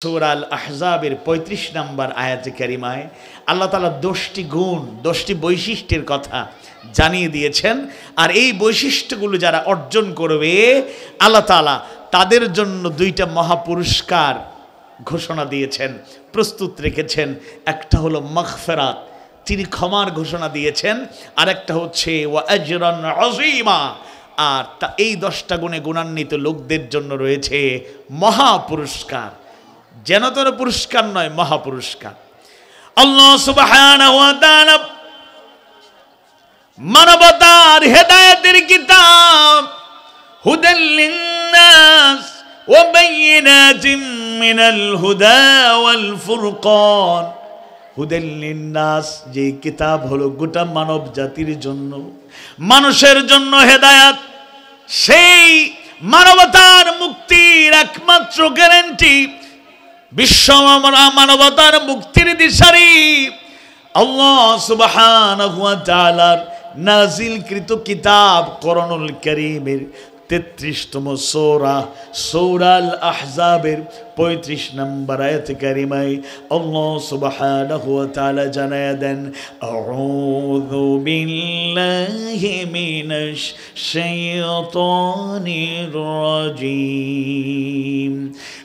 সূরা আল আহজাবের ৩৫ নম্বর আয়াতে কারিমায় আল্লাহ তাআলা 10টি গুণ 10টি বৈশিষ্ট্যের কথা জানিয়ে দিয়েছেন। আর এই বৈশিষ্ট্যগুলো যারা অর্জন করবে আল্লাহ তাআলা তাদের জন্য 2টা মহাপুরস্কার ঘোষণা দিয়েছেন, প্রস্তুত রেখেছেন। একটা হলো মাগফিরাত, তিনি ক্ষমার ঘোষণা দিয়েছেন, আর একটা হচ্ছে ওয়া আজরান আযীমা। আর এই 10টা গুণে গুণান্বিত লোকদের জন্য রয়েছে মহাপুরস্কার, যেনতর পুরস্কার নয়, মহাপুরস্কার। আল্লাহ সুবহানাহু ওয়া তাআলা মানবতার হেদায়েতের কিতাব হুদাল লিন-নাস ওয়া বায়িনাতিন মিনাল হুদা ওয়াল ফুরকান। হুদাল লিন-নাস যে কিতাব হলো গোটা মানব জাতির জন্য, মানুষের জন্য হেদায়েত, সেই মানবতার মুক্তির একমাত্র গ্যারান্টি, বিশ্ব মানবতার মুক্তির দিশারি আল্লাহ সুবহানাহু ওয়া তাআলার নাজিলকৃত কিতাব কোরআনুল কারীমের 33তম সূরা সূরা আল আহজাবের 35 নম্বর আয়াতে কারিমায় আল্লাহ সুবহানাহু ওয়া তাআলা জানায়া দেন, আউযু বিল্লাহি মিনাশ শাইতানির রাজীম,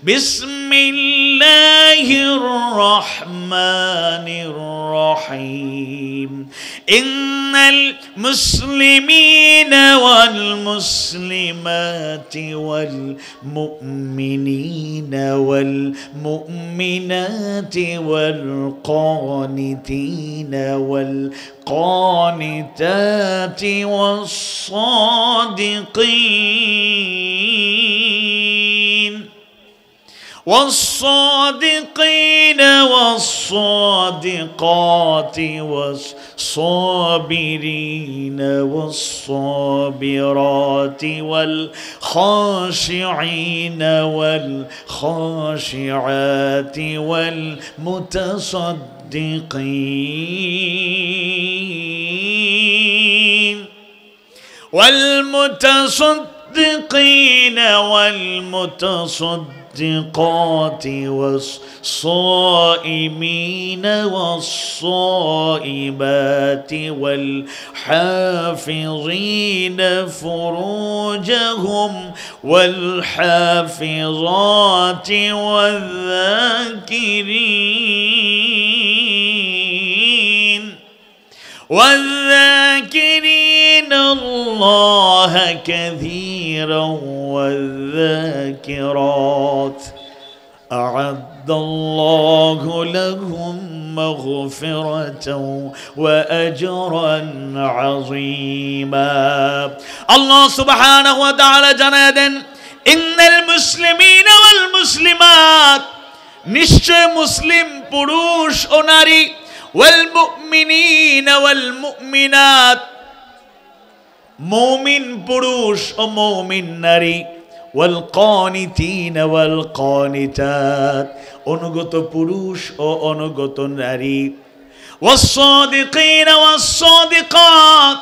বিসমিল্লাহির রহমানির রহিম, ইন্নাল মুসলিমিনা ওয়াল মুসলিমাতি ওয়াল মুমিনিনা ওয়াল মুমিনাতি ওয়াল কানিতিনা ওয়াল কানিতাতি ওয়াস সাদিকিন والصادقين والصادقات والصابرين والصابرات والخاشعين والخاشعات والمتصدقين والمتصدقين والمتصدقات والصائمين والصائمات والحافظين فروجهم والحافظات والذاكرين الله كثيرا والذاكرات أعد الله لهم مغفرة وأجرا عظيما। الله سبحانه وتعالى جنادا إن المسلمين والمسلمات، নিশ্চয় মুসলিম পুরুষ ও নারী, والمؤمنين والمؤمنات, মুমিন পুরুষ ও মুমিন নারী, والقانتين والقانتات, অনুগত পুরুষ ও অনুগত নারী, والصادقين والصادقات,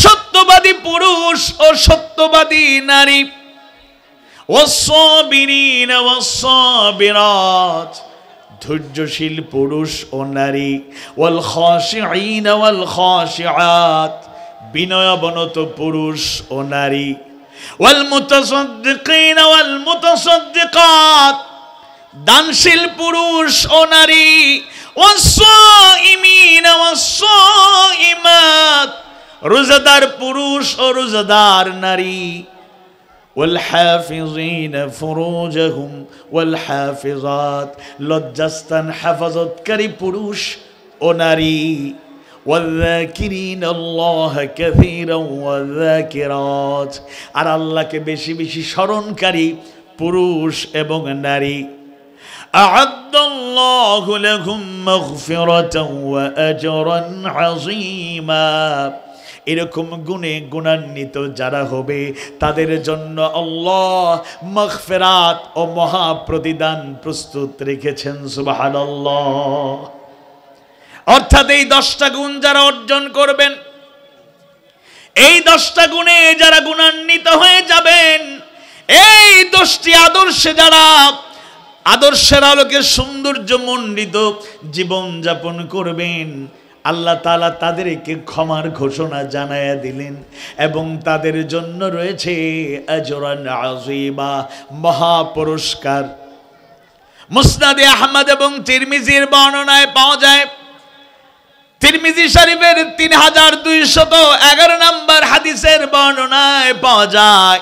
সত্যবাদী পুরুষ ও সত্যবাদী নারী, والصابرين والصابرات, ধৈর্যশীল পুরুষ ও নারী, ওয়াল খাশিঈন ওয়াল খাশিআত, বিনয়াবনত পুরুষ ও নারী, ওয়াল মুতাসাদ্দিকিন ওয়াল মুতাসাদ্দিকাত, দানশীল পুরুষ ও নারী, ওয়াস সাইমিন ওয়াস সাইমাত, রোজাদার পুরুষ ও রোজাদার নারী, والحافظين فروجهم والحافظات, লজ্জাস্থান হেফাজতকারী পুরুষ ও নারী, والذاكرين الله كثيرا والذاكرات, আর আল্লাহকে বেশি বেশি স্মরণকারী পুরুষ এবং নারী। أعد الله لهم مغفرة وأجرا عظيما, এরকম গুণে গুণান্বিত যারা হবে তাদের জন্য আল্লাহ মাগফিরাত ও মহা প্রতিদান প্রস্তুত রেখেছেন। সুবহানাল্লাহ। অর্থাৎ এই 10টা গুণ যারা অর্জন করবেন, এই 10টা গুণে যারা গুণান্বিত হয়ে যাবেন, এই 10টি আদর্শে যারা আদর্শের আলোকে সৌন্দর্যমণ্ডিত জীবন যাপন করবেন, আল্লাহ তাআলা তাদেরকে ক্ষমার ঘোষণা জানায়া দিলেন এবং তাদের জন্য রয়েছে আজরান আযীমা, মহা পুরস্কার। মুসনাদে আহমদ এবং তিরমিজির বর্ণনায় পাওয়া যায়, তিরমিজি শরীফের 3211 নম্বর হাদিসের বর্ণনায় পাওয়া যায়,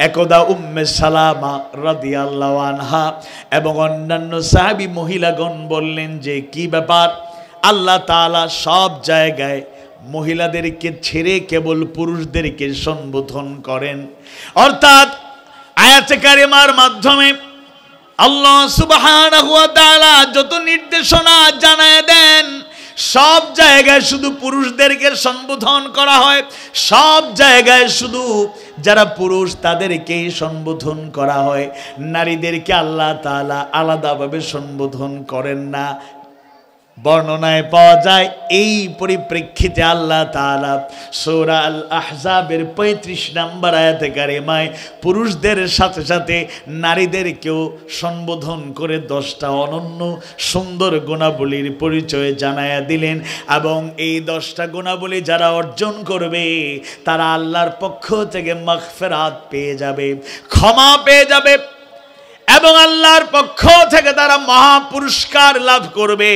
একদা উম্মে সালামা রাদিয়াল্লাহু আনহা এবং অন্যান্য সাহাবী মহিলাগণ বললেন যে কি ব্যাপার, আল্লাহ তাআলা সব জায়গায় মহিলাদেরকে ছেড়ে কেবল পুরুষদেরকে সম্বোধন করেন। অর্থাৎ আয়াতে কারিমার মাধ্যমে আল্লাহ সুবহানাহু ওয়া তাআলা যত নির্দেশনা জানায় দেন, সব জায়গায় শুধু পুরুষদেরকে সম্বোধন করা হয়, সব জায়গায় শুধু যারা পুরুষ তাদেরকেই সম্বোধন করা হয়, নারীদেরকে আল্লাহ তাআলা আলাদাভাবে সম্বোধন করেন না। বর্ণনায় পাওয়া যায় এই পরিপ্রেক্ষিতে আল্লাহ তাআলা সূরা আল আহজাবের 35 নম্বর আয়াতে কারিমায় পুরুষদের সাথে সাথে নারীদেরকেও সম্বোধন করে 10টা অনন্য সুন্দর গুণাবলীর পরিচয় জানায়া দিলেন এবং এই 10টা গুণাবলী যারা অর্জন করবে তারা আল্লাহর পক্ষ থেকে মাগফিরাত পেয়ে যাবে, ক্ষমা পেয়ে যাবে এবং আল্লাহর পক্ষ থেকে তারা মহা পুরস্কার লাভ করবে।